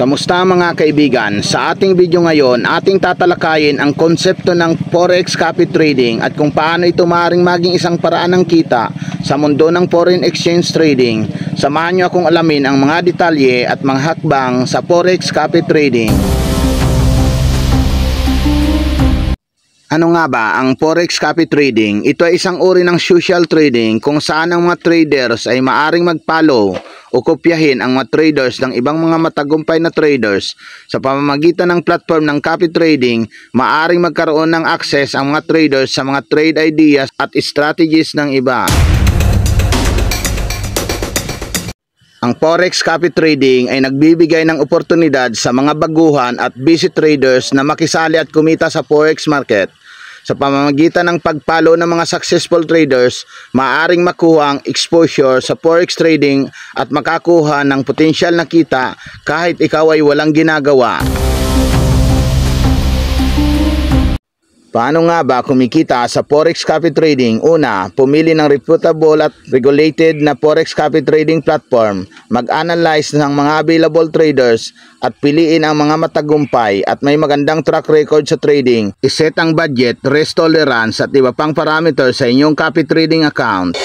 Kamusta mga kaibigan? Sa ating video ngayon, ating tatalakayin ang konsepto ng Forex copy trading at kung paano ito maaaring maging isang paraan ng kita sa mundo ng foreign exchange trading. Samahan niyo akong alamin ang mga detalye at mga hakbang sa Forex copy trading. Ano nga ba ang Forex copy trading? Ito ay isang uri ng social trading kung saan ang mga traders ay maaring mag-follow o kopyahin ang mga traders ng ibang mga matagumpay na traders. Sa pamamagitan ng platform ng copy trading, maaring magkaroon ng access ang mga traders sa mga trade ideas at strategies ng iba. Ang Forex copy trading ay nagbibigay ng oportunidad sa mga baguhan at busy traders na makisali at kumita sa Forex market. Sa pamamagitan ng pag-follow ng mga successful traders, maaaring makuha ang exposure sa Forex trading at makakuha ng potensyal na kita kahit ikaw ay walang ginagawa. Paano nga ba kumikita sa Forex copy trading? Una, pumili ng reputable at regulated na Forex copy trading platform. Mag-analyze ng mga available traders at piliin ang mga matagumpay at may magandang track record sa trading. Iset ang budget, risk tolerance at iba pang parameters sa inyong copy trading account.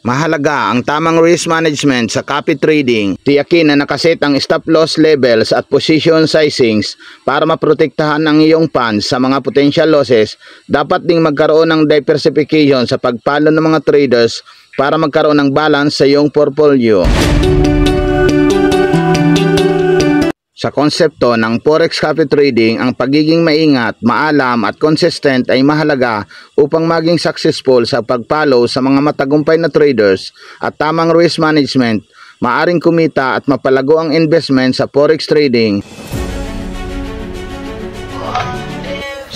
Mahalaga ang tamang risk management sa copy trading. Tiyakin na nakaset ang stop loss levels at position sizings para maprotektahan ang iyong funds sa mga potential losses. Dapat ding magkaroon ng diversification sa pagpalo ng mga traders para magkaroon ng balance sa iyong portfolio. Sa konsepto ng Forex copy trading, ang pagiging maingat, maalam at consistent ay mahalaga upang maging successful sa pag-follow sa mga matagumpay na traders at tamang risk management, maaring kumita at mapalago ang investment sa Forex trading.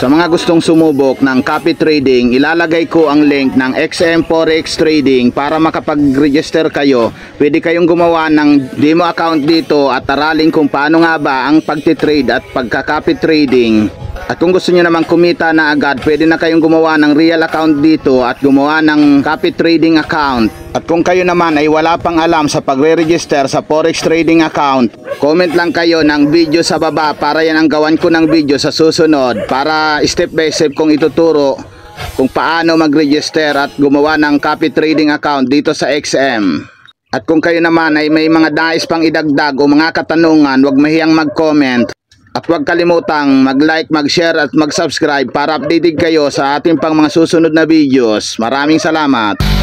Sa mga gustong sumubok ng copy trading, ilalagay ko ang link ng XM Forex Trading para makapag-register kayo. Pwede kayong gumawa ng demo account dito at aralin kung paano nga ba ang pagtitrade at pagka-copy trading. At kung gusto nyo naman kumita na agad, pwede na kayong gumawa ng real account dito at gumawa ng copy trading account. At kung kayo naman ay wala pang alam sa pagre-register sa Forex trading account, comment lang kayo ng video sa baba para yan ang gawan ko ng video sa susunod para step by step kong ituturo kung paano mag-register at gumawa ng copy trading account dito sa XM. At kung kayo naman ay may mga nais pang idagdag o mga katanungan, huwag mahiyang mag-comment. At huwag kalimutang mag-like, mag-share at mag-subscribe para updated kayo sa ating pang mga susunod na videos. Maraming salamat!